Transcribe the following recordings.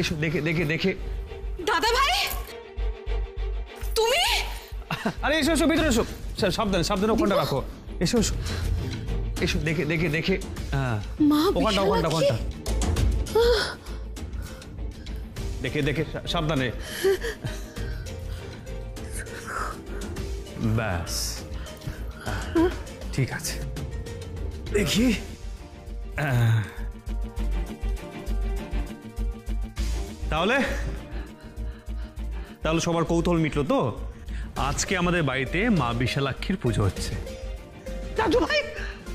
এসো দেখে দেখে দেখে। দাদা ভাই তুমি? আরে এসো এসো ভিতরে এসো, সাবধানে সাবধানে ওখানটা রাখো। এসো এসো এসো দেখে দেখে দেখে। হ্যাঁ ওখানটা ওখানটা ওখানটা দেখে দেখে সাবধানে। ব্যাস ঠিক আছে, দেখি। তাহলে তাহলে সবার কৌতূহল মিটলো তো? আজকে আমাদের বাড়িতে মা বিশালাক্ষীর পুজো হচ্ছে। দাদু ভাই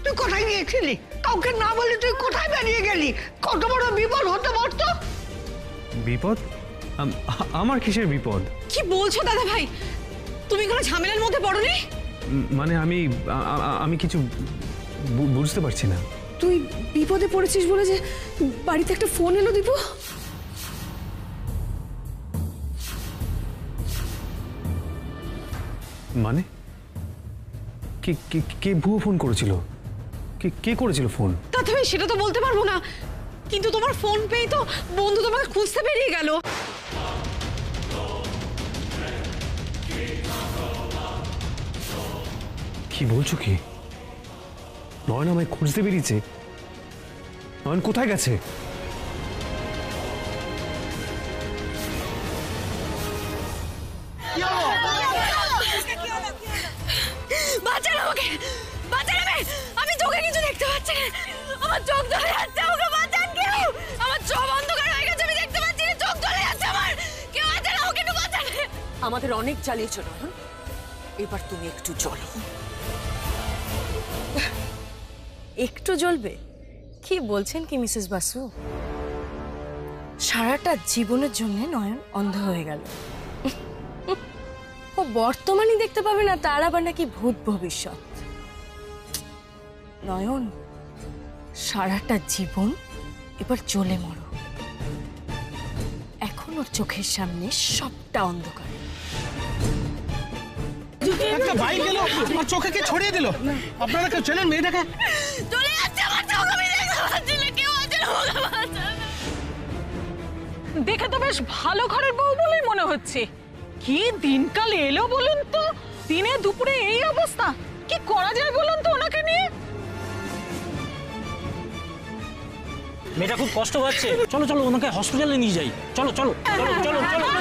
তুই কোথায় গিয়েছিলি? কাউকে না বলে তুই কোথায় বেরিয়ে গেলি? কত বড় বিপদ হতে পারতো। বিপদ? আমার কিসের বিপদ? কি বলছো দাদা ভাই? তুমি কোনো ঝামেলার মধ্যে পড়োনি? মানে আমি কিছু বুঝতে পারছি না। তুই বিপদে পড়েছিস বলে যে বাড়িতে একটা ফোন এলো দীপু। মানে কে ভুয়ো ফোন করেছিল? কে করেছিল ফোন? দাদা ভাই সেটা তো বলতে পারবো না, কিন্তু তোমার ফোন পেয়ে তো বন্ধু তোমাকে খুঁজতে বেরিয়ে গেল। কি বলছো কি? নয়ন আমায় খুঁজতে বেরিয়েছে? নয়ন কোথায় গেছে? বাঁচান আমাকে, বাঁচান! আমি চোখে কিছু দেখতে পাচ্ছি না, আমার চোখ জ্বলে যাচ্ছে। আমাকে বাঁচান কেউ, আমার চোখ অন্ধকার হয়ে গেছে, আমি দেখতে পাচ্ছি না, চোখ জ্বলে যাচ্ছে আমার। কেউ বাঁচান আমাকে, একটু বাঁচান। আমাদের অনেক জ্বালিয়েছ নয়ন, এবার তুমি একটু জ্বলো। একটু জ্বলবে? কি বলছেন কি মিসেস বাসু? সারাটা জীবনের জন্য নয়ন অন্ধ হয়ে গেল। ও বর্তমানই দেখতে পাবে না, তার আবার নাকি ভূত ভবিষ্যৎ। নয়ন সারাটা জীবন এবার জ্বলে মরো। এখন ওর চোখের সামনে সবটা অন্ধকার। একটা বাইক গেল আর চোখে কে ছড়িয়ে দিল? আপনারা কেউ চেনেন মেয়েটাকে? চলে যাচ্ছে আমার চোখ, আমি দেখতে পাচ্ছি না, কেউ আছে না, আমাকে বাঁচান। দেখে তো বেশ ভালো ঘরের বউ বলেই মনে হচ্ছে। কি দিনকাল এলো বলুন তো, দিনে দুপুরে এই অবস্থা। কি করা যায় বলুন তো ওনাকে নিয়ে? মেয়েটা খুব কষ্ট পাচ্ছে, চলো চলো ওনাকে হসপিটালে নিয়ে যাই। চলো চলো চলো চলো চলো।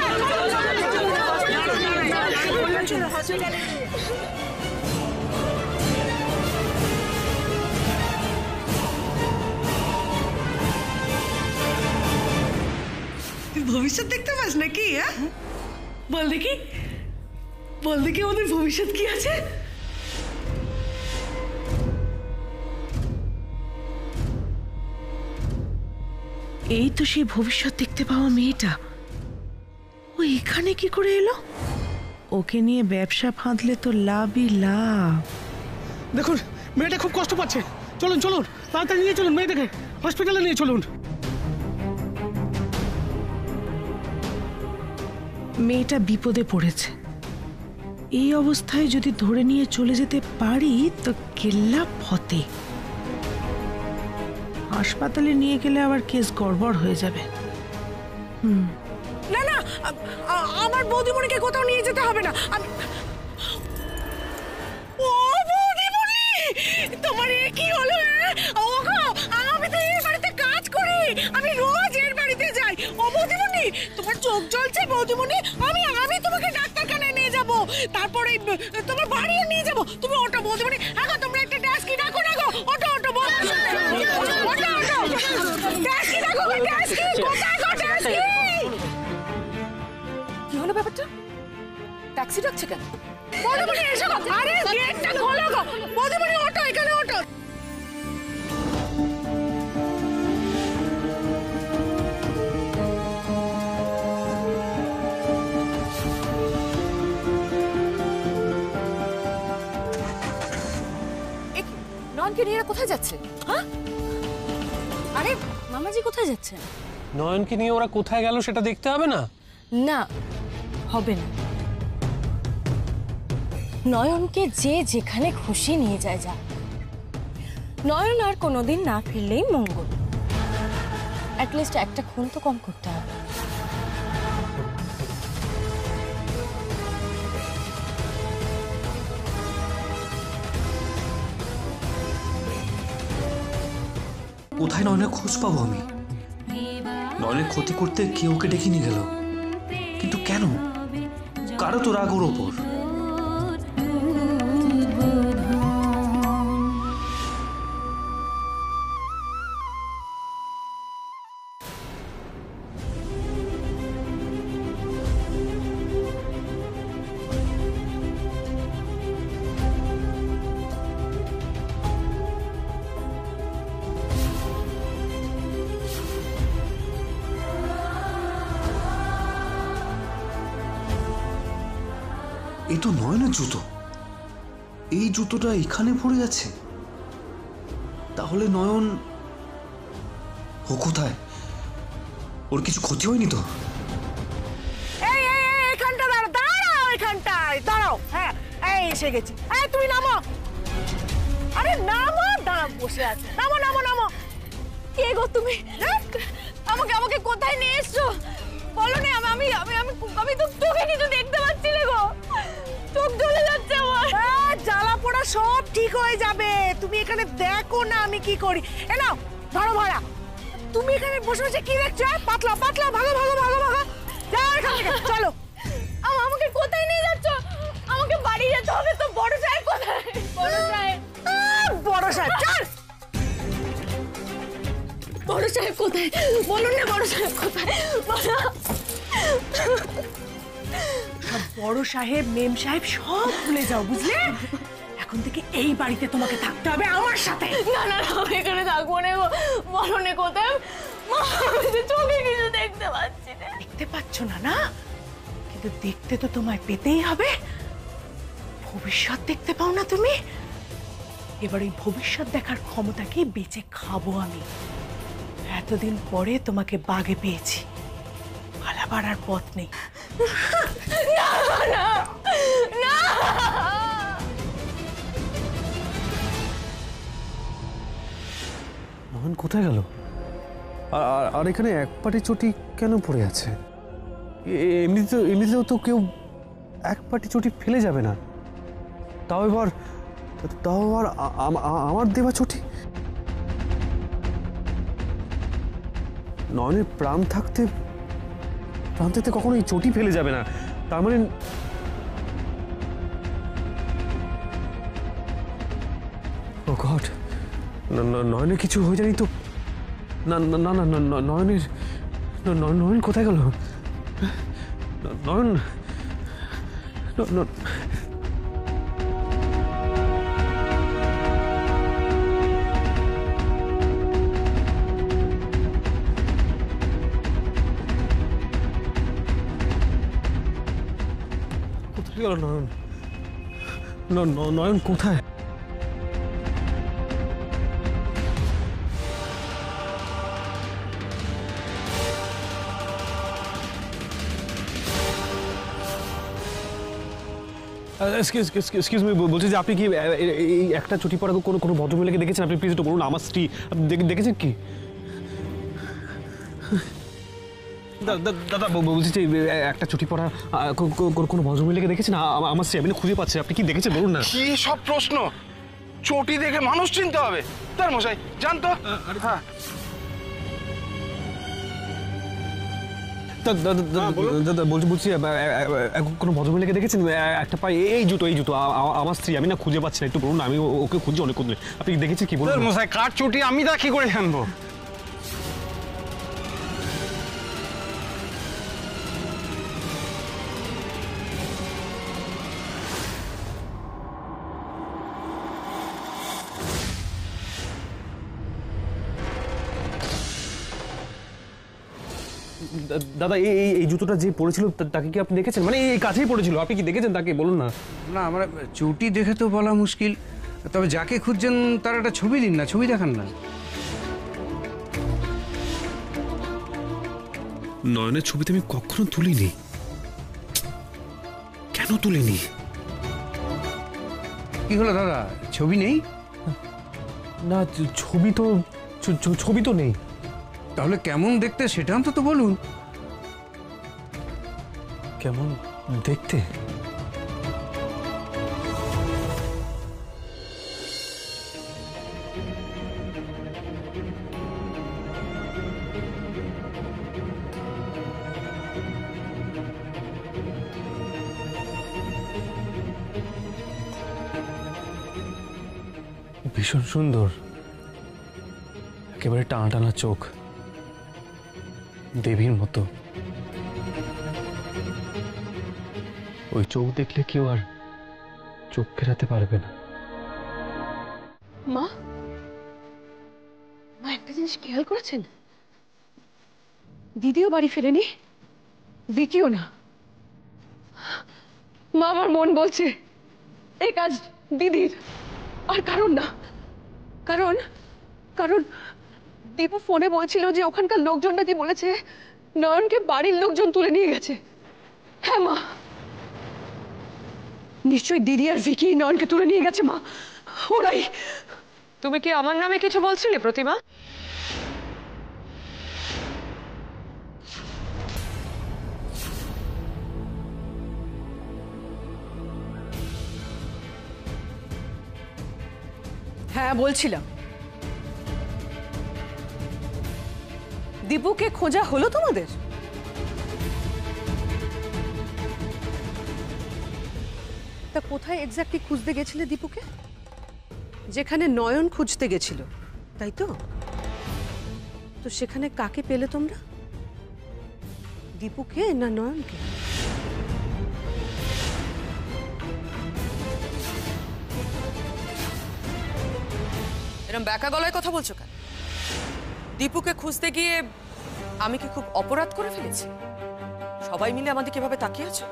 তুই ভবিষ্যৎ দেখতে পাস নাকি? হ্যাঁ বল দেখি, বল দেখি ওদের ভবিষ্যৎ কি আছে? এই তো সেই ভবিষ্যৎ দেখতে পাওয়া মেয়েটা, ও এখানে কি করে এলো? ওকে নিয়ে ব্যবসা ফাঁদলে তো লাভই লাভ। দেখুন মেয়েটা খুব কষ্ট পাচ্ছে, চলুন চলুন তাড়াতাড়ি নিয়ে চলুন, মেয়েটাকে হসপিটালে নিয়ে চলুন। মেয়েটা বিপদে পড়েছে, এই অবস্থায় যদি ধরে নিয়ে চলে যেতে পারি তো কেল্লা ফতে। হাসপাতালে নিয়ে গেলে আবার কেস গড়বড় হয়ে যাবে। না না, আমার বৌদিমণিকে কোথাও নিয়ে যেতে হবে না। ও বৌদিমণি, তোমার এ কি হলো? ওগো, আমি তো এই বাড়িতে কাজ করি, আমি রোজ এর বাড়িতে যাই। ও বৌদিমণি, তোমার চোখ জ্বলছে বৌদিমণি, আমি তোমাকে ডাক্তারখানায় নিয়ে যাব, তারপরে তোমার বাড়িও নিয়ে যাব। তুমি ওটা বৌদিমণি, আগো তোমরা একটা ট্যাক্সি ডাকো না গো, ওটা ওটা ট্যাক্সি ডাকো, ট্যাক্সি কোথায় গো? ট্যাক্সি কি হলো ব্যাপারটা? ট্যাক্সি ডাকছে কেন? বৌদিমণি এসো গো, আরে গেটটা খোলো গো। বৌদিমণি ওটো, এখানে ওটো। নয়নকে নিয়ে কোথায় যাচ্ছে? হ্যাঁ, আরে মামাজি কোথায় যাচ্ছে? নয়নকে নিয়ে ওরা কোথায় গেল সেটা দেখতে হবে না? না, হবে না। নয়নকে যে যেখানে খুশি নিয়ে যায় যা। নয়ন আর কোনোদিন না ফিরলেই মঙ্গল। অ্যাটলিস্ট একটা খুন তো কম করতে হবে। কোথায় নয়নের খোঁজ পাবো আমি? নয়নের ক্ষতি করতে কে ওকে ডেকে নিয়ে গেল, কিন্তু কেন? কারো তো রাগ ওর ওপর। এই তো নয়নের জুতো। এই জুতোটা এখানে পড়ে আছে, তাহলে নয়ন ও কোথায়? ওর কিছু ক্ষতি হয়নি তো? এই এই এই, এখানটা দাঁড়াও, এখানটায় দাঁড়াও। হ্যাঁ, এই এসে গেছি। এই তুমি নামো। আরে নামো, দাঁড়াও, বসে আছে। নামো নামো নামো। কে গো তুমি? আমাকে আমাকে কোথায় নিয়ে এসছো বলো না। আমি আমি আমি আমি তো চোখে কিছু দেখতে পাচ্ছি না গো, চোখ জ্বলে যাচ্ছে আমার। জ্বালা পোড়া সব ঠিক হয়ে যাবে, তুমি এখানে দেখো না আমি কি করি। এ নাও ধরো ভাড়া। তুমি এখানে বসে বসে কি দেখছো? পাতলা পাতলা, ভাগো ভাগো ভাগো ভাগো, যাও এখান থেকে, চলো। আমাকে কোথায় নিয়ে যাচ্ছ? আমাকে বাড়ি যেতে হবে তো। বড় সাহেব কোথায়? বড় সাহেব, বড় সাহেব চল। বড় সাহেব কোথায় বলুন না, বড় সাহেব কোথায়? বড় সাহেব মেম সাহেব সব ভুলে যাও, বুঝলে? এখন থেকে এই বাড়িতে তোমাকে থাকতে হবে আমার সাথে। না না, আমি এখানে থাকবো না গো। বলো না কোথায়? মা, আমি তো চোখে কিছু দেখতে পাচ্ছি না। দেখতে পাচ্ছ না না, কিন্তু দেখতে তো তোমায় পেতেই হবে। ভবিষ্যৎ দেখতে পাও না তুমি? এবার এই ভবিষ্যৎ দেখার ক্ষমতাকে বেঁচে খাবো আমি। এতদিন পরে তোমাকে বাগে পেয়েছি, পালাবার আর পথ নেই। না না না। নয়ন কোথায় গেল? আর এখানে এক পাটি চটি কেন পড়ে আছে? এমনিতেও তো কেউ এক পাটি চটি ফেলে যাবে না, তাও আবার আমার দেওয়া চটি। নয়নের প্রাণ থাকতে কখনো এই চটি ফেলে যাবে না। তার মানে ও গড, নয়নের কিছু হয়ে যায়নি তো? না না না না, নয়ন কোথায় গেল? নয়ন কোথায় গেল? নয়ন কোথায়? এক্সকিউজ মি, বলছি যে আপনি কি এই একটা চটি পরা কোনো ভদ্রমহিলাকে দেখেছেন? আপনি প্লিজ একটু বলুন। আমার স্ত্রী, আপনি দেখেছেন কি? দাদা বলছি যে একটা চটি পরা কোনো ভদ্রমহিলাকে দেখেছেন? আমার স্ত্রী, আপনি খুঁজে পাচ্ছেন, আপনি কি দেখেছেন বলুন না। কি সব প্রশ্ন? চটি দেখে মানুষ চিনতে হবে? তার মশাই জানতো। হ্যাঁ দাদা বলছি কোনো ভদ্রমহিলাকে দেখেছেন? একটা পায়ে এই জুতো আমার স্ত্রী, আমি না খুঁজে পাচ্ছি না, একটু বলুন না। আমি ওকে খুঁজছি অনেকক্ষণ ধরে, আপনি দেখেছেন কি বলুন? মশাই কার চটি আমি তা কি করে জানবো? দাদা এই জুতোটা যে পড়েছিল তাকে কি আপনি দেখেছেন? মানে এই কাছেই পড়েছিল, আপনি কি দেখেছেন তাকে বলুন না। না, আমরা চটি দেখে তো বলা মুশকিল, তবে যাকে খুঁজছেন তার একটা ছবি দিন না, ছবি দেখান না। নয়নের ছবিতে আমি কখনো তুলিনি, কেন তুলিনি? কি হলো দাদা, ছবি নেই? না, ছবি তো নেই। তাহলে কেমন দেখতে সেটা অন্তত বলুন। কেমন দেখতে? ভীষণ সুন্দর, একেবারে টানা টানা চোখ, দেবীর মতো। ওই চোখ দেখলে কেউ আর চোখ ফেরাতে পারবে না। মা, মা একটা জিনিস খেয়াল করেছেন? দিদিও বাড়ি ফেরেনি, ভিকিও না। মা, আমার মন বলছে এই কাজ দিদির, আর কারণ না। কারণ কারণ দীপু ফোনে বলছিল যে ওখানকার লোকজন নাকি বলেছে নয়নকে বাড়ির লোকজন তুলে নিয়ে গেছে। হ্যাঁ মা, নিশ্চয়ই দিদি আর ভিকি নয়নকে তুলে নিয়ে গেছে মা, ওরাই। তুমি কি আমার নামে কিছু বলছিলে প্রতিমা? হ্যাঁ বলছিলাম। দীপুকে খোঁজা হলো তোমাদের? তা কোথায় এক্স্যাক্টলি খুঁজতে গেছিলে দীপুকে? যেখানে নয়ন খুঁজতে গেছিল, তাই তো? তো সেখানে কাকে পেলে তোমরা? দীপুকে না নয়নকে? এরকম ব্যাকা গলায় কথা বলছো কেন? দীপুকে খুঁজতে গিয়ে আমি কি খুব অপরাধ করে ফেলেছি? সবাই মিলে আমাদের কিভাবে তাকিয়ে আছো?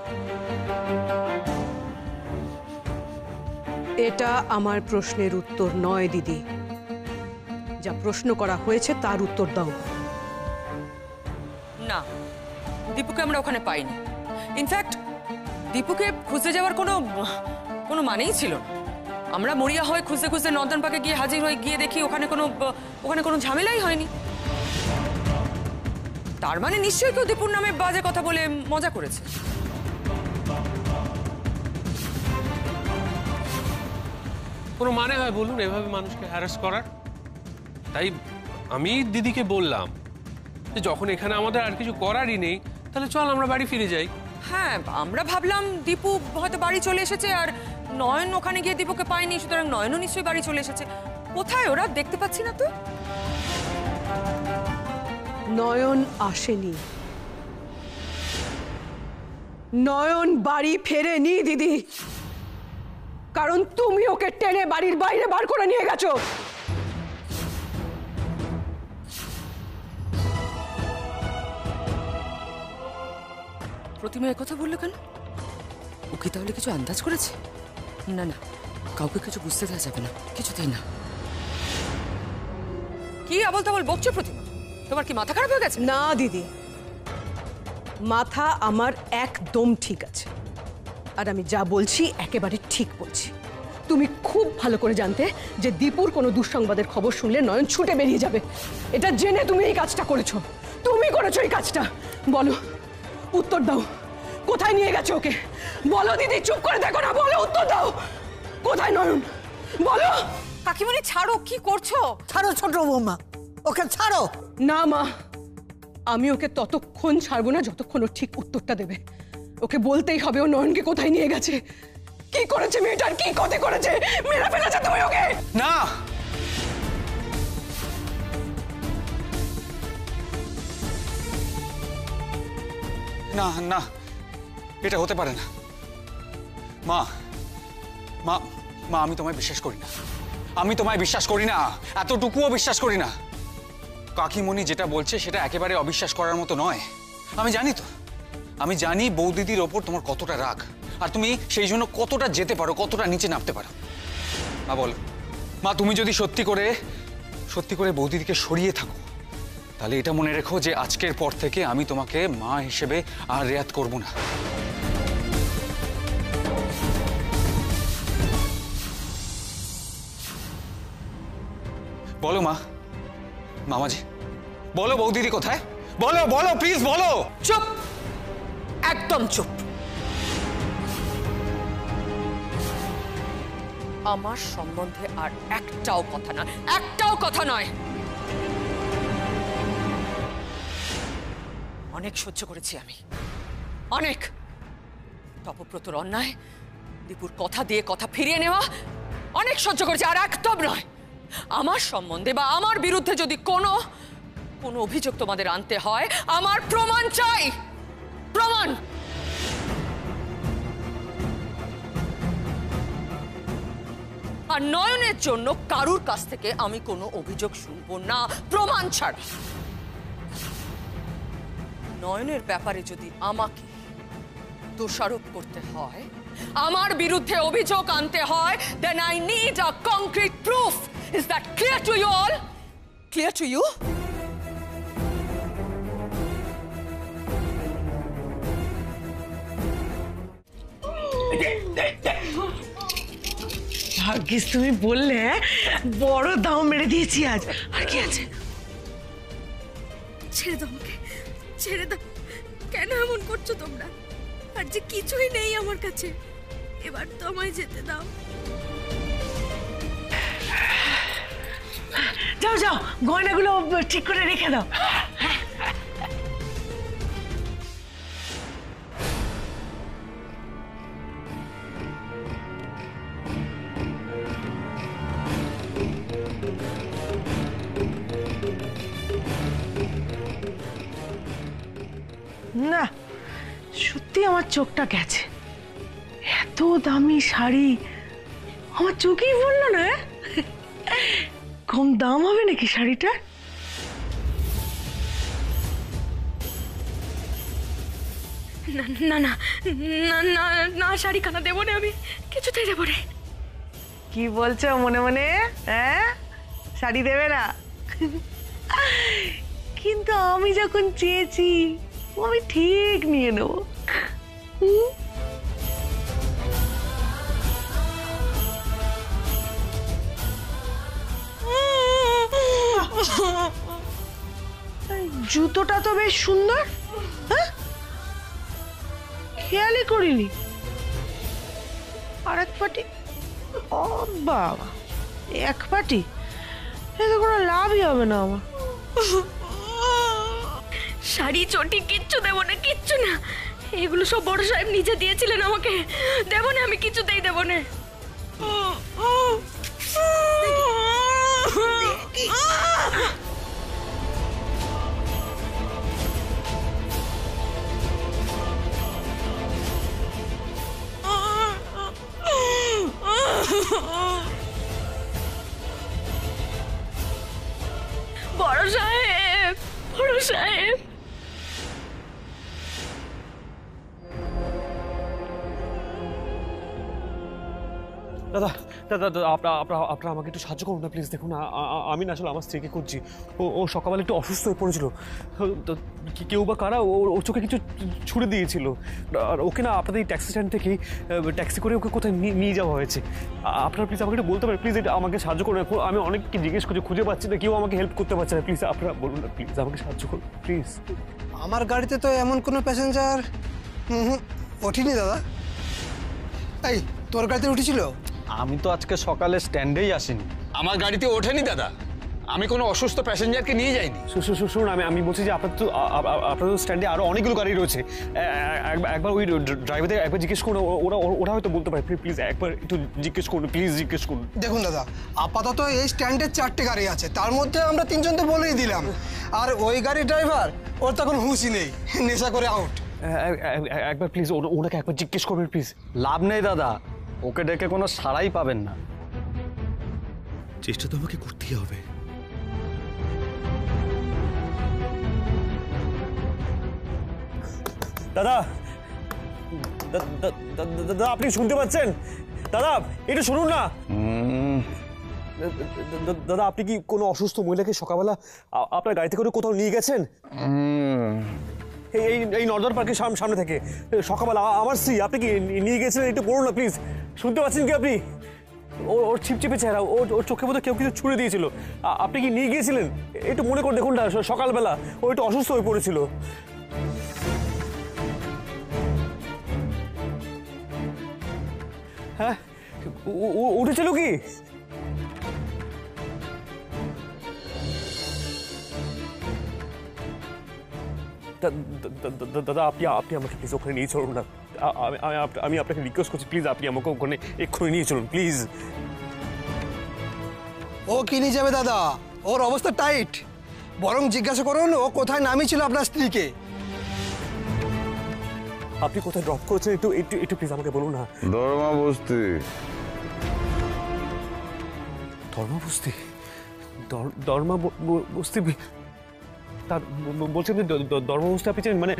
এটা আমার প্রশ্নের উত্তর নয় দিদি। যা প্রশ্ন করা হয়েছে তার উত্তর দাও। না, দীপুকে আমরা ওখানে পাইনি। ইনফ্যাক্ট দীপুকে খুঁজতে যাওয়ার কোনো মানেই ছিল না। আমরা মরিয়া হয়ে খুঁজতে খুঁজতে নর্দন পার্কে গিয়ে হাজির হয়ে গিয়ে দেখি ওখানে কোনো ঝামেলাই হয়নি। তার মানে নিশ্চয়ই কেউ দীপুর নামে বাজে কথা বলে মজা করেছে। কোনো মানে হয় বলুন এভাবে মানুষকে হ্যারাস করার? তাই আমি দিদিকে বললাম যে যখন এখানে আমাদের আর কিছু করারই নেই, তাহলে চল আমরা বাড়ি ফিরে যাই। হ্যাঁ, আমরা ভাবলাম দীপু হয়তো বাড়ি চলে এসেছে, আর নয়ন ওখানে গিয়ে দীপুকে পায়নি, সুতরাং নয়নও নিশ্চয়ই বাড়ি চলে এসেছে। কোথায় ওরা? দেখতে পাচ্ছি না তো। নয়ন আসেনি, নয়ন বাড়ি ফেরেনি দিদি, কারণ তুমি ওকে টেনে বাড়ির বাইরে বার করে নিয়ে গেছো। প্রতিমা কথা বললো কেন? ও কি তাহলে কিছু আন্দাজ করেছে? না না, কাউকে কিছু বুঝতে দেওয়া যাবে না, কিছুতেই না। কি আবল তাবল বকছো প্রতিমা? তোমার কি মাথা খারাপ হয়ে গেছে? না দিদি, মাথা আমার একদম ঠিক আছে, আর আমি যা বলছি একেবারে ঠিক বলছি। তুমি খুব ভালো করে জানতে যে দীপুর কোনো দুঃসংবাদের খবর শুনলে নয়ন ছুটে বেরিয়ে যাবে। এটা জেনে তুমি এই কাজটা করেছো, তুমি করেছো এই কাজটা। বলো, উত্তর দাও, কোথায় নিয়ে গেছো ওকে? বলো দিদি, চুপ করে দেখো না, বলো, উত্তর দাও, কোথায় নয়ন? বলো। কাকিমণি ছাড়ো, কি করছো? ছাড়ো ছোট বৌমা, ওকে ছাড়ো। না মা, আমি ওকে ততক্ষণ ছাড়বো না যতক্ষণ ও ঠিক উত্তরটা দেবে। ওকে বলতেই হবে ও নয়নকে কোথায় নিয়ে গেছে, কি করেছে মেয়েটার, কি ক্ষতি করেছে, মেরে ফেলেছে তুমি ওকে। না, না না, এটা হতে পারে না। মা মা মা, আমি তোমায় বিশ্বাস করি না, আমি তোমায় বিশ্বাস করি না, এতটুকুও বিশ্বাস করি না। কাকিমণি যেটা বলছে সেটা একেবারে অবিশ্বাস করার মতো নয়। আমি জানি তো, আমি জানি বৌদিদির ওপর তোমার কতটা রাগ, আর তুমি সেই জন্য কতটা যেতে পারো, কতটা নিচে নামতে পারো। মা বলো, মা তুমি যদি সত্যি করে বৌদিদিকে সরিয়ে থাকো, তাহলে এটা মনে রেখো যে আজকের পর থেকে আমি তোমাকে মা হিসেবে আর রেয়াত করব না। বলো মা, মামাজি বলো, বৌদিদি কোথায়? বলো বলো, প্লিজ বলো। চুপ, একদম চুপ। আমার সম্বন্ধে আর একটাও কথা নয়, একটাও কথা নয়। অনেক সহ্য করেছি আমি, অনেক। তপব্রতর অন্যায়, দীপুর কথা দিয়ে কথা ফিরিয়ে নেওয়া, অনেক সহ্য করেছি, আর একদম নয়, আমার সম্বন্ধে বা আমার বিরুদ্ধে যদি কোনো অভিযোগ তোমাদের আনতে হয়, আমার প্রমাণ চাই, প্রমাণ। আর নয়নের জন্য কারুর কাছ থেকে আমি কোনো অভিযোগ শুনবো না প্রমাণ ছাড়া। নয়নের ব্যাপারে যদি আমাকে দোষারোপ করতে হয়, আমার বিরুদ্ধে অভিযোগ আনতে হয়, then I need a concrete proof. Is that clear to you all? Clear to you? ভাগ্যিস তুমি বললে, বড় দাম মেরে দিয়েছি আজ। আর কি আছে? ছেড়ে দাও আমাকে, ছেড়ে দাও। কেন এমন করছো তোমরা? আর যে কিছুই নেই আমার কাছে, এবার তো আমায় যেতে দাও। যাও যাও, গয়নাগুলো ঠিক করে রেখে দাও। না, সত্যি আমার চোখটা গেছে। এত দামি শাড়ি আমার চোখেই পড়লো না। কম দাম হবে নাকি শাড়িটা? না না না না না না, শাড়ি খানা দেবো না, আমি কিছুতেই দেবো না। কি বলছো মনে মনে? হ্যাঁ, শাড়ি দেবে না? কিন্তু আমি যখন চেয়েছি আমি ঠিক নিয়ে নেবো। জুতোটা তো বেশ সুন্দর। হ্যাঁ, খেয়ালই করিনি। আর এক পাটি? ও বাবা, এক পাটি? এতে কোনো লাভই হবে না আমার। শাড়ি চটি কিচ্ছু দেবো না, কিচ্ছু না। এগুলো সব বড় সাহেব নিজে দিয়েছিলেন আমাকে। দেবো না, আমি কিছুতেই দেবো না। বড় সাহেব, বড় সাহেব। দাদা দাদা দাদা, আপনারা আমাকে একটু সাহায্য করুন না প্লিজ। দেখুন, আমি না আসলে আমার স্ত্রীকে খুঁজছি। ও সকালবেলা একটু অসুস্থ হয়ে পড়েছিল। কেউ বা কারা ওর চোখে কিছু ছুড়ে দিয়েছিল। আর ওকে না আপনাদের এই ট্যাক্সি স্ট্যান্ড থেকেই ট্যাক্সি করে ওকে কোথায় নিয়ে যাওয়া হয়েছে। আপনারা প্লিজ আমাকে একটু বলতে পারেন প্লিজ, এটা আমাকে সাহায্য করুন। আমি অনেককে জিজ্ঞেস করছি, খুঁজে পাচ্ছি না, কেউ আমাকে হেল্প করতে পারছে না। প্লিজ আপনারা বলুন না, প্লিজ আমাকে সাহায্য করুন প্লিজ। আমার গাড়িতে তো এমন কোনো প্যাসেঞ্জার ওঠেনি দাদা। এই, তোর গাড়িতে উঠেছিল? আমি তো আজকে সকালে স্ট্যান্ডেই আসিনি। আমার গাড়িতে ওঠেনি দাদা। আমি কোনো অসুস্থ প্যাসেঞ্জারকে নিয়ে যাইনি। শুনুন, আমি বলছি যে আপনার তো স্ট্যান্ডে আরো অনেকগুলো গাড়ি রয়েছে। একবার ওই ড্রাইভারদের একবার জিজ্ঞেস করুন, ওরা হয়তো বলতে পারে। প্লিজ একবার একটু জিজ্ঞেস করুন, প্লিজ জিজ্ঞেস করুন। দেখুন দাদা, আপাতত এই স্ট্যান্ডে 4টে গাড়ি আছে, তার মধ্যে আমরা 3 জন তো বলেই দিলাম। আর ওই গাড়ির ড্রাইভার, ওর তখন হুঁশই নেই, নেশা করে আউট। একবার প্লিজ ওনাকে একবার জিজ্ঞেস করবেন প্লিজ। লাভ নেই দাদা, ওকে ডেকে কোনো সাড়াই পাবেন না। চেষ্টা তো আমাকে করতেই হবে। দাদা দাদা, আপনি শুনতে পাচ্ছেন? দাদা একটু শুনুন না। দাদা, আপনি কি কোনো অসুস্থ মহিলাকে সকালবেলা আপনার গাড়িতে করে কোথাও নিয়ে গেছেন? এই নর্দার্ন পার্কের সামনে থেকে সকালবেলা আমার স্ত্রী, আপনি কি নিয়ে গেছিলেন? একটু বলুন না প্লিজ। শুনতে পাচ্ছেন কি আপনি? ওর ছিপছিপে চেহারা, ওর চোখের মধ্যে কেউ কিছু ছুড়ে দিয়েছিল। আপনি কি নিয়ে গিয়েছিলেন? একটু মনে করে দেখুন না, সকালবেলা ও একটু অসুস্থ হয়ে পড়েছিল। হ্যাঁ, উঠেছিল কি? দাদা, আপনি আমাকে প্লিজ ওখানে নিয়ে চলুন না। আমি আপনাকে রিকোয়েস্ট করছি, প্লিজ আপনি আমাকে ওখানে এক্ষুনি নিয়ে চলুন প্লিজ। ও কি নিয়ে যাবে দাদা, ওর অবস্থা টাইট। বরং জিজ্ঞাসা করুন ও কোথায় নামিয়েছিল আপনার স্ত্রীকে। আপনি কোথায় ড্রপ করেছেন একটু একটু একটু প্লিজ আমাকে বলুন না। ধর্মাবস্তি। ধর্মাবস্তি? ধর্মাবস্তি বলছেন যে ধর্মাবস্তি আপনি চেনেন? মানে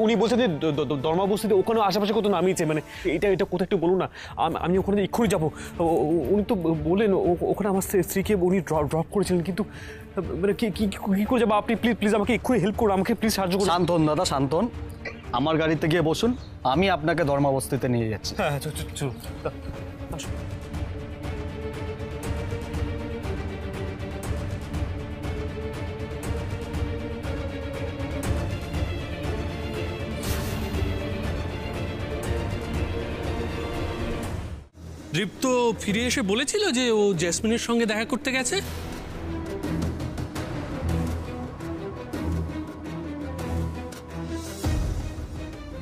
উনি বলছেন যে ধর্মাবস্তিতে ওখানে আশেপাশে কত নামিয়েছে, মানে এটা কোথায় একটু বলুন না, আমি ওখানে এক্ষুনি যাবো। উনি তো বললেন ওখানে আমার স্ত্রীকে উনি ড্রপ করেছিলেন, কিন্তু মানে কি করে যাবো? আপনি প্লিজ আমাকে এক্ষুনি হেল্প করুন, আমাকে প্লিজ সাহায্য করুন। শান্তন দাদা, শান্তন, আমার গাড়িতে গিয়ে বসুন, আমি আপনাকে ধর্মাবস্তিতে নিয়ে যাচ্ছি। হ্যাঁ চলুন। দীপ্ত ফিরে এসে বলেছিল যে ও জেসমিনের সঙ্গে দেখা করতে গেছে।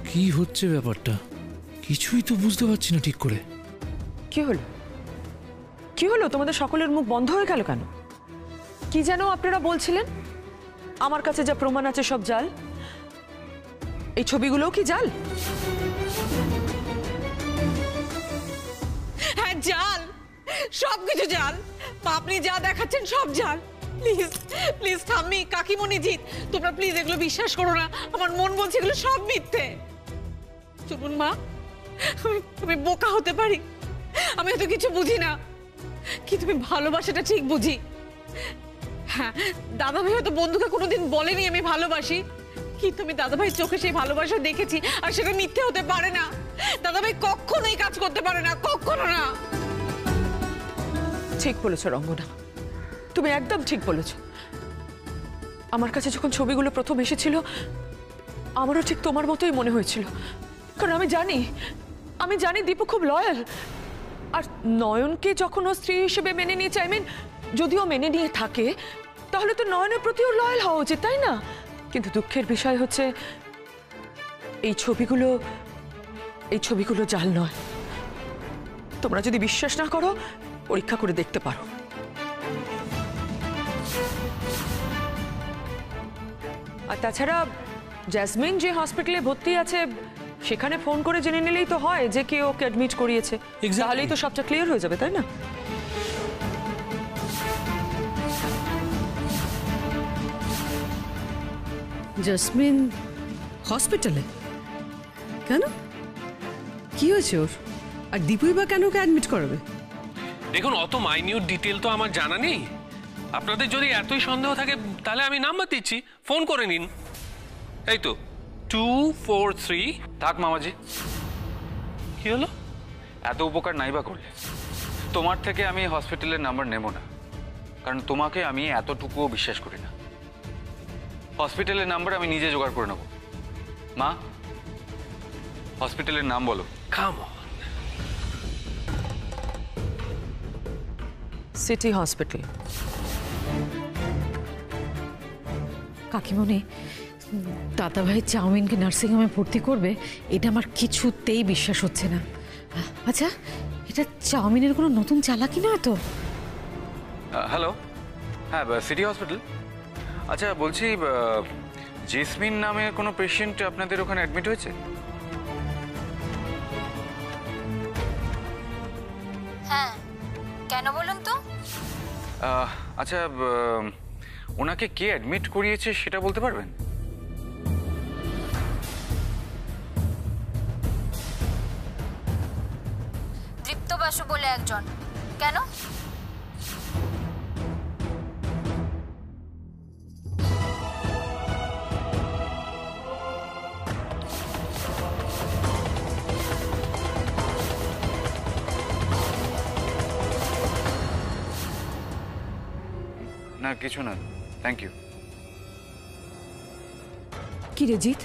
কি হচ্ছে ব্যাপারটা? কিছুই তো বুঝতে পারছি না ঠিক করে। কি হলো? কি হলো? তোমাদের সকলের মুখ বন্ধ হয়ে গেল কেন? কি যেন আপনারা বলছিলেন? আমার কাছে যা প্রমাণ আছে সব জাল? এই ছবিগুলোও কি জাল? হ্যাঁ জাল, সবকিছু জাল। আপনি যা দেখাচ্ছেন সব জাল। প্লিজ প্লিজ ঠাম্মি, কাকিমণি, জিৎ, তোমরা প্লিজ এগুলো বিশ্বাস করো না। আমার মন বলছে এগুলো সব মিথ্যে। চলুন মা, আমি বোকা হতে পারি, আমি হয়তো কিছু বুঝি না, কিন্তু আমি ভালোবাসাটা ঠিক বুঝি। হ্যাঁ, দাদা ভাই হয়তো বন্ধুকে কোনোদিন বলেনি আমি ভালোবাসি, কিন্তু আমি দাদা ভাইয়ের চোখে সেই ভালোবাসা দেখেছি, আর সেটা মিথ্যে হতে পারে না। দাদা ভাই কখনোই কাজ করতে পারে না, কখনো না। ঠিক বলেছ রঙ্গনা, তুমি একদম ঠিক বলেছ। আমার কাছে যখন ছবিগুলো প্রথম এসেছিল আমারও ঠিক তোমার মতোই মনে হয়েছিল, কারণ আমি জানি দীপু খুব লয়াল। আর নয়নকে যখন ও স্ত্রী হিসেবে মেনে নিয়েছে, আই মিন যদিও মেনে নিয়ে থাকে, তাহলে তো নয়নের প্রতিও লয়াল হওয়া উচিত, তাই না? কিন্তু দুঃখের বিষয় হচ্ছে এই ছবিগুলো জাল নয়। তোমরা যদি বিশ্বাস না করো, পরীক্ষা করে দেখতে পারো। আর তাছাড়া জেসমিন যে হসপিটালে ভর্তি আছে সেখানে ফোন করে জেনে নিলেই তো হয় যে কে ওকে অ্যাডমিট করিয়েছে, তাহলেই তো সবটা ক্লিয়ার হয়ে যাবে, তাই না? জেসমিন হসপিটালে কেন? কি হয়েছে ওর? আর দীপুই বা কেন ওকে অ্যাডমিট করাবে? দেখুন, অত মাইনিউট ডিটেল তো আমার জানা নেই। আপনাদের যদি এতই সন্দেহ থাকে তাহলে আমি নাম্বার দিচ্ছি, ফোন করে নিন। এই তো 243। থাক মামাজি, কি হলো? এত উপকার নাই বা করলে। তোমার থেকে আমি হসপিটালের নাম্বার নেব না, কারণ তোমাকে আমি এতটুকুও বিশ্বাস করি না। হসপিটালের নাম্বার আমি নিজে জোগাড় করে নেব। মা, হসপিটালের নাম বলো। Come on. City hospital. কাকিমণি, দাদাভাই চাউমিনকে নার্সিংহোমে ভর্তি করবে এটা আমার কিছুতেই বিশ্বাস হচ্ছে না। আচ্ছা, এটা চাউমিনের কোনো নতুন চালাকি নয় তো? হ্যালো, হ্যাঁ সিটি হসপিটাল। আচ্ছা বলছি, জেসমিন নামে কোনো পেশেন্ট আপনাদের ওখানে অ্যাডমিট হয়েছে? হ্যাঁ, কেন বলুন তো? আচ্ছা, ওনাকে কে অ্যাডমিট করিয়েছে সেটা বলতে পারবেন? দীপ্ত বাসু বলে একজন। কেন? না কিছু না, থ্যাংক ইউ। কি রে জিৎ,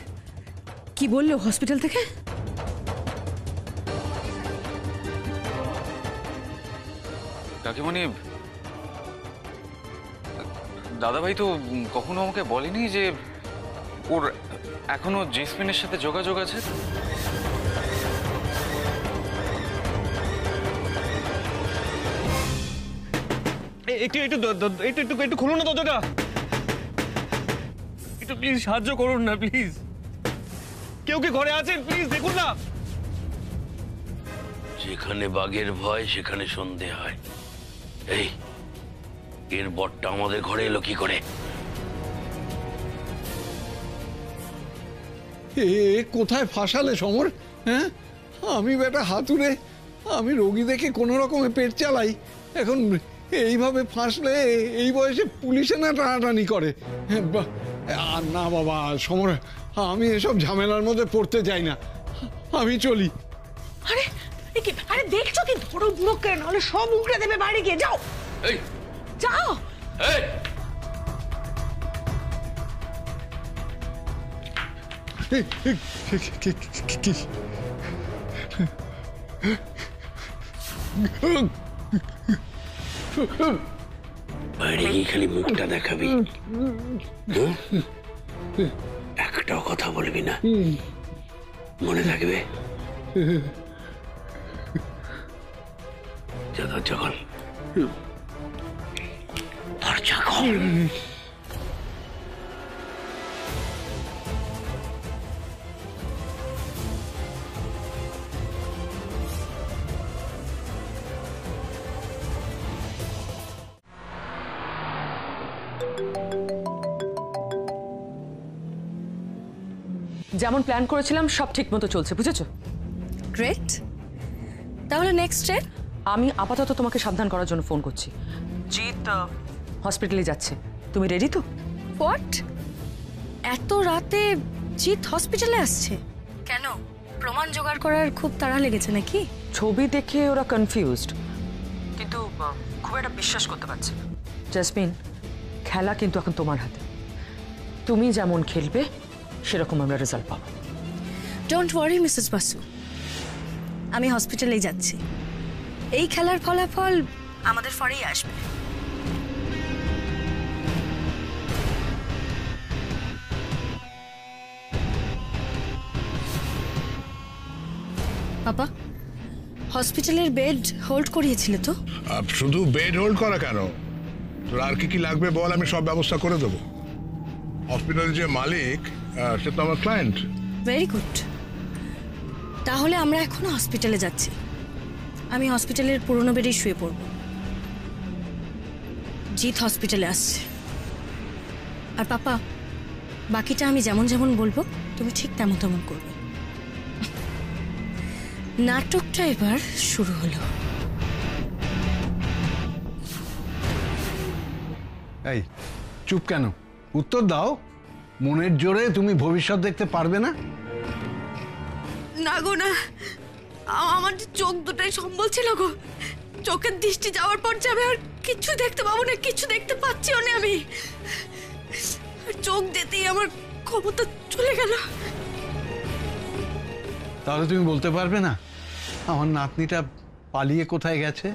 কি বললো হসপিটাল থেকে? কাকিমণি, দাদাভাই তো কখনো আমাকে বলেনি যে ওর এখনো জেসমিনের সাথে যোগাযোগ আছে। একটু একটু একটু একটু একটু খুলুন না দরজাটা, একটু প্লিজ সাহায্য করুন না প্লিজ। কেউ কি ঘরে আছেন? প্লিজ দেখুন না। যেখানে বাঘের ভয় সেখানে সন্ধে হয়। এই এর বরটা আমাদের ঘরে এলো কি করে? এ কোথায় ফাঁসালে সমর? হ্যাঁ, আমি বেটা হাতুড়ে, আমি রোগী দেখে কোনো রকমে পেট চালাই, এখন এইভাবে ফাঁসলে এই বয়সে পুলিশে না টানাটানি করে। আর না বাবা সমর, আমি এসব ঝামেলার মধ্যে পড়তে চাই না, আমি চলি। আরে আরে দেখছো কি, ধরো বুড়োকে, নাহলে সব উগড়ে দেবে। বাইরে গিয়ে যাও, যাও। বাইরে গিয়ে খালি মুখটা দেখাবি, একটাও কথা বলবি না, মনে থাকবে? দরজা খোল, দরজা খোল। যেমন প্ল্যান করেছিলাম সব ঠিক মতো চলছে, বুঝেছো? গ্রেট। তাহলে নেক্সট স্টেপ? আমি আপাতত তোমাকে সাবধান করার জন্য ফোন করছি। জিৎ হসপিটালে যাচ্ছে, তুমি রেডি তো? হোয়াট? এত রাতে জিৎ হসপিটালে আসছে কেন? প্রমাণ জোগাড় করার খুব তাড়া লেগেছে নাকি? ছবি দেখে ওরা কনফিউজড, কিন্তু খুব একটা বিশ্বাস করতে পারছে না। জেসমিন, খেলা কিন্তু এখন তোমার হাতে। তুমি যেমন খেলবে সেরকম আমরা রেজাল্ট পাবো। ডোন্ট ওয়ারি মিসেস বাসু, আমি হসপিটালেই যাচ্ছি। এই খেলার ফলাফল আমাদের ফরেই আসবে। পাপা, হসপিটালের বেড হোল্ড করিয়েছিলে তো? শুধু বেড হোল্ড করা কেন, তোর আর কি কি লাগবে বল, আমি সব ব্যবস্থা করে দেবো। হসপিটালের যে মালিক সে তো আমার ক্লায়েন্ট। Very good. তাহলে আমরা এখনো হসপিটালে যাচ্ছি। আমি হসপিটালের পুরনো বেডেই শুয়ে পড়ব। জিৎ হসপিটালে আসছে। আর পাপা, বাকিটা আমি যেমন যেমন বলবো তুমি ঠিক তেমন তেমন করবে। নাটকটা এবার শুরু হলো। এই চুপ কেন? উত্তর দাও। মনের জোরে তুমি ভবিষ্যৎ দেখতে পারবে না? না গো না, আমার চোখ দুটাই সম্বল ছিল গো। চোখের দৃষ্টি যাওয়ার পর যাবে, আর কিছু দেখতে পাবো না, কিছু দেখতে পাচ্ছিও না আমি। চোখ যেতেই আমার ক্ষমতা চলে গেল। তাহলে তুমি বলতে পারবে না আমার নাতনিটা পালিয়ে কোথায় গেছে?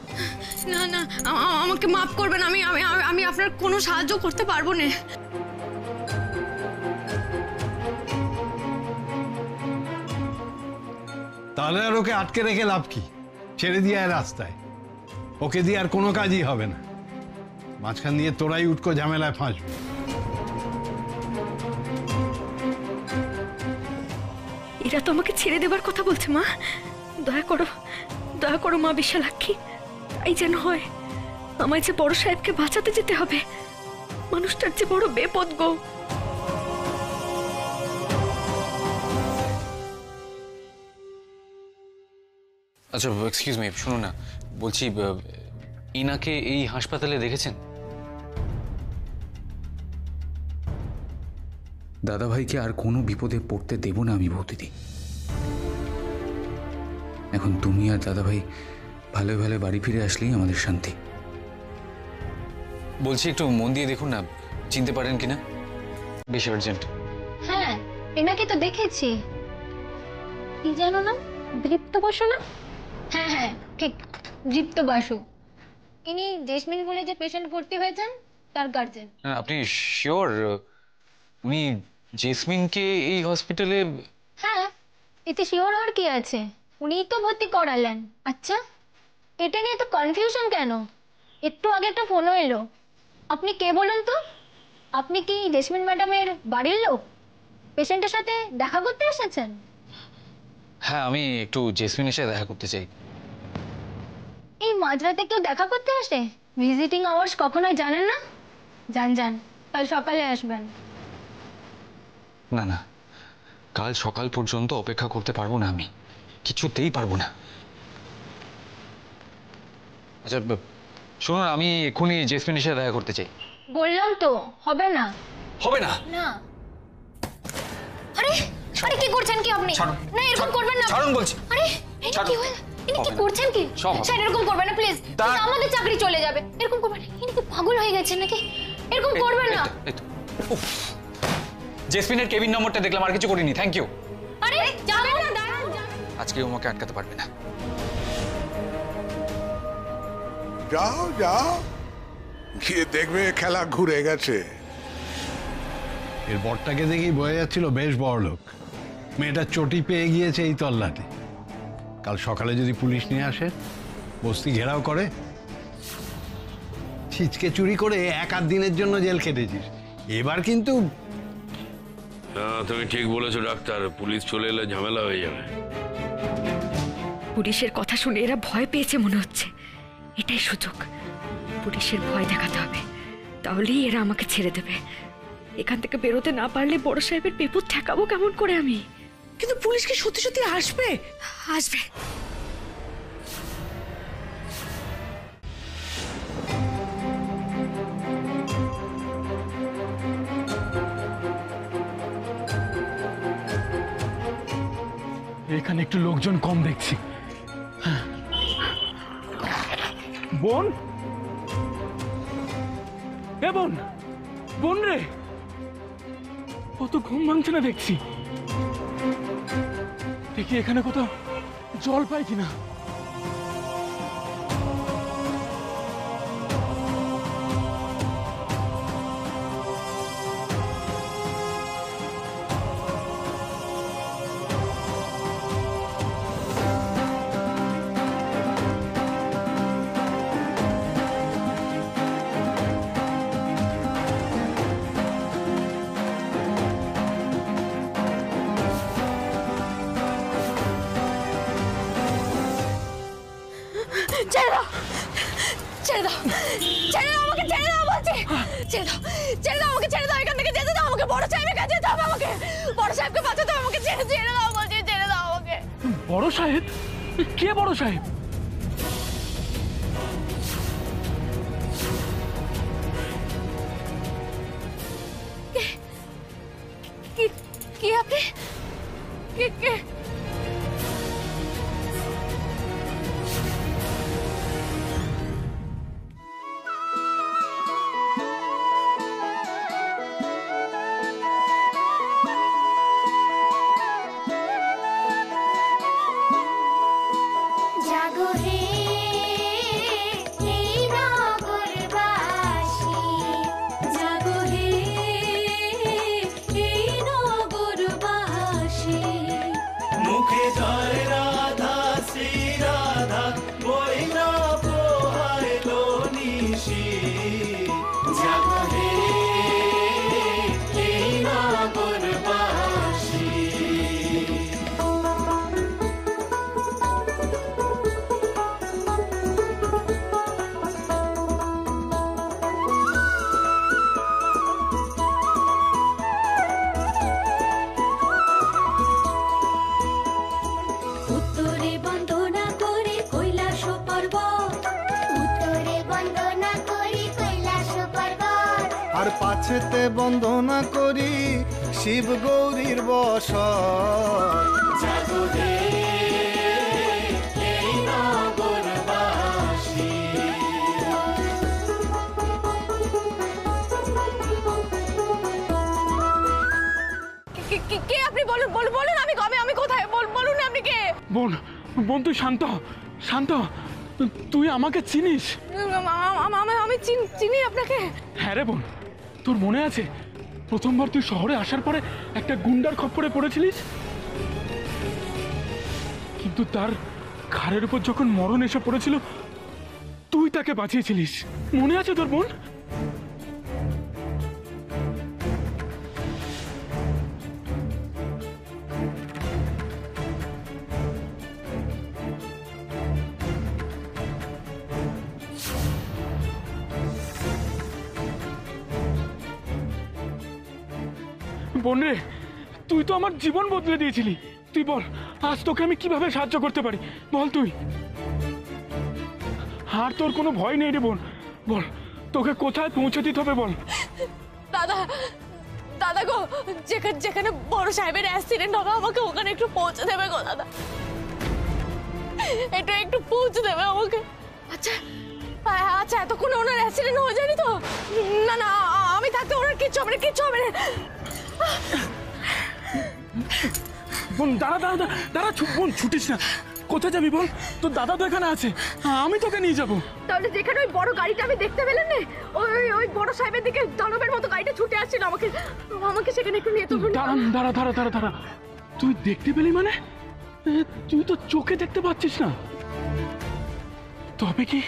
না না, আমাকে মাফ করবেন, আমি আমি আমি আপনার কোনো সাহায্য করতে পারবো না। তাহলে আর ওকে আটকে রেখে লাভ কি? ছেড়ে দিয়ে রাস্তায়, ওকে দিয়ে আর কোনো কাজই হবে না। মাঝখান দিয়ে তোরাই উটকো ঝামেলায় ফাঁসবে। এরা তো আমাকে ছেড়ে দেবার কথা বলছে। মা দয়া করো, দয়া করো মা বিশালাক্ষী, তাই যেন হয়। আমায় যে বড় সাহেবকে বাঁচাতে যেতে হবে, মানুষটার যে বড় বেপদ গো। আচ্ছা এক্সকিউজ মি, শুনো না, বলছি ইনাকে এই হাসপাতালে দেখেছেন? দাদাভাইকে আর কোনো বিপদে পড়তে দেব না আমি বৌদিদি। এখন তুমি আর দাদাভাই ভালো ভালো বাড়ি ফিরে আসলেই আমাদের শান্তি। বলছি একটু মন দিয়ে দেখুন না, চিনতে পারেন কিনা, বেশ আর্জেন্ট। হ্যাঁ, এনাকে তো দেখেছি। কি জানো না, দীপ্ত বসু না? হ্যাঁ হ্যাঁ ঠিক, দীপ্ত বাসু। ইনি জেসমিন বলে যে পেশেন্ট ভর্তি হয়েছেন তার গার্জেন। আপনি শিওর উনি জেসমিনকে এই হসপিটালে? হ্যাঁ, এতে শিওর হওয়ার কি আছে, উনিই তো ভর্তি করালেন। আচ্ছা, এটা নিয়ে তো কনফিউশন কেন? একটু আগে একটা ফোনও এলো। আপনি কে বলুন তো? আপনি কি জেসমিন ম্যাডামের বাড়ির লোক? পেশেন্টের সাথে দেখা করতে এসেছেন? হ্যাঁ, আমি একটু জেসমিনের সাথে দেখা করতে চাই। এই মাঝরাতে কেউ দেখা করতে আসে? ভিজিটিং আওয়ার্স কখনোই জানেন না? যান যান, কাল সকালে আসবেন। না না, কাল সকাল পর্যন্ত অপেক্ষা করতে পারবো না, আমি কিছুতেই পারবো না। আচ্ছা শুনুন, আমি এক্ষুনি জেসমিনের সাথে দেখা করতে চাই। বললাম তো হবে না। হবে না? না। আরে আরে কি করছেন কি আপনি? না এরকম করবেন না। ছাড়ুন বলছি। আরে এটা কি হলো? ইনি কি করছেন কি? স্যার এরকম করবেন না প্লিজ। আমাদের চাকরি চলে যাবে। এরকম করবেন না। ইনি কি পাগল হয়ে গেছেন নাকি? এরকম করবেন না। জেসমিনের কেবিন নম্বরটা দেখলাম, আর কিছু করিনি। Thank you. আরে যাবেন না, দাঁড়ান। আজকে আমাকে আটকাতে পারবে না। যাও যাও, গিয়ে দেখবে খেলা ঘুরে গেছে। এর বরটাকে দেখেই বোঝা যাচ্ছিল বেশ বড় লোক। মেয়েটা চটি পেয়ে গিয়েছে এই তল্লাটে। কাল সকালে যদি পুলিশ নিয়ে আসে, বস্তি ঘেরাও করে, ছিচকে চুরি করে 1-8 দিনের জন্য জেল খেটেছিস। এবার কিন্তু তুমি ঠিক বলেছো ডাক্তার, পুলিশ চলে এলে ঝামেলা হয়ে যাবে। পুলিশের কথা শুনে এরা ভয় পেয়েছে মনে হচ্ছে। এটাই সুযোগ, পুলিশের ভয় দেখাতে হবে, তাহলেই এরা আমাকে ছেড়ে দেবে। এখান থেকে বেরোতে না পারলে বড় সাহেবের বিপদ ঠেকাবো কেমন করে আমি? কিন্তু পুলিশ কি সত্যি সত্যি আসবে? আসবে। এখানে একটু লোকজন কম দেখছি। বোন, এ বোন, বোন রে, কত ঘুম ভাঙছে না দেখছি। দেখি এখানে কোথাও জল পাই কিনা। ছেড়ে দাও, ছেড়ে দাও, ছেড়ে দাও আমাকে, ছেড়ে দাও বলছি, ছেড়ে দাও, ছেড়ে দাও আমাকে, ছেড়ে দাও, এখান থেকে যেতে দাও আমাকে, বড় সাহেবের কাছে যেতে হবে আমাকে, বড় সাহেবকে বাঁচাতে হবে আমাকে, ছেড়ে দাও বলছি, ছেড়ে দাও আমাকে। বড় সাহেব? কে বড় সাহেব? কি আপনি? কে? আর পাছেতে বন্দনা করি শিব গৌরীর বসর। কে আপনি? বলুন বলুন বলুন, আমি কোথায়? বলুন আপনি কে? বোন, বোন তুই শান্ত, শান্ত। তুই আমাকে চিনিস? আমি চিনি আপনাকে। হ্যাঁ রে বোন, তোর মনে আছে প্রথমবার তুই শহরে আসার পরে একটা গুন্ডার খপ্পরে পড়েছিলিস? কিন্তু তার ঘাড়ের উপর যখন মরণ এসে পড়েছিল, তুই তাকে বাঁচিয়েছিলিস, মনে আছে তোর বোন? বোন রে, তুই তো আমার জীবন বদলে দিয়েছিলি। তুই বল, আজ তোকে আমি কিভাবে সাহায্য করতে পারি বল তুই। আর তোর কোনো ভয় নেই রে বোন, বল তোকে কোথায় পৌঁছে দিতে হবে বল। দাদা, দাদা গো, যেখানে যেখানে বড় সাহেবের অ্যাক্সিডেন্ট হবে আমাকে ওখানে একটু পৌঁছে দেবে গো দাদা, একটু পৌঁছে দেবে আমাকে। আচ্ছা আচ্ছা, এতক্ষণ ওনার অ্যাক্সিডেন্ট হয়ে যায়নি তো? না না, আমি থাকতে ওনার কিচ্ছু হবে না, কিচ্ছু হবে না। বোন দাঁড়া দাঁড়া দাঁড়া, বোন ছুটিস না। কোথায় যাবি বল? তোর দাদা তো এখানে আছে, আমি তোকে নিয়ে যাবো। তাহলে যেখানে ওই বড় গাড়িটা আমি দেখতে পেলেন না, ওই বড় সাহেবের দিকে দানবের মতো গাড়িটা ছুটে আসছিল, আমাকে সেখানে একটু নিয়ে তো। দাঁড়া দাঁড়া দাঁড়া দাঁড়া, তুই দেখতে পেলি মানে? তুই তো চোখে দেখতে পাচ্ছিস না। তবে কি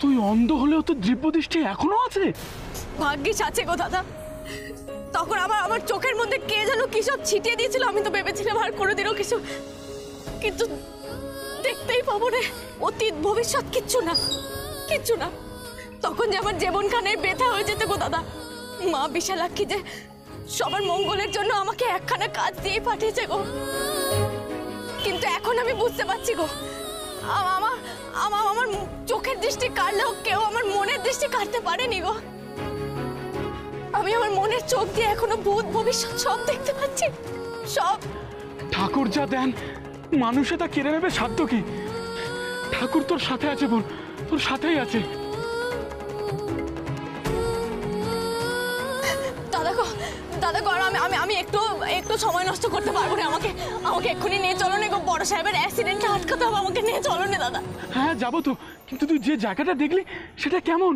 তুই অন্ধ হলেও তো দিব্য দৃষ্টি এখনো আছে? ভাগ্যিস আছে গো দাদা, তখন আমার চোখের মধ্যে কে যেন কি সব ছিটিয়ে দিয়েছিল, আমি তো ভেবেছিলাম আর কোনোদিনও কিছু, কিন্তু দেখতেই পাবো না, অতীত ভবিষ্যৎ কিচ্ছু না, কিচ্ছু না। তখন যে আমার জীবনখানে ব্যথা হয়ে যেত গো দাদা। মা বিশালাক্ষী যে সবার মঙ্গলের জন্য আমাকে একখানা কাজ দিয়ে পাঠিয়েছে গো, কিন্তু এখন আমি বুঝতে পারছি গো, আমার চোখের দৃষ্টি কাটলেও কেউ আমার মনের দৃষ্টি কাটতে পারেনি গো। আমি আমার মনের চোখ দিয়ে এখনো ভূত ভবিষ্যৎ সব দেখতে পাচ্ছি, সব। ঠাকুর যা দেন মানুষে তা কেড়ে নেবে সাধ্য কি? ঠাকুর তোর সাথে আছে বোন, তোর সাথেই আছে। দাদা গো, আমি একটু সময় নষ্ট করতে পারবো না, আমাকে এক্ষুনি নিয়ে চলো না গো, বড় সাহেবের অ্যাক্সিডেন্টটা আটকাতে হবে, আমাকে নিয়ে চলো না দাদা। হ্যাঁ যাবো তো, কিন্তু তুই যে জায়গাটা দেখলি সেটা কেমন?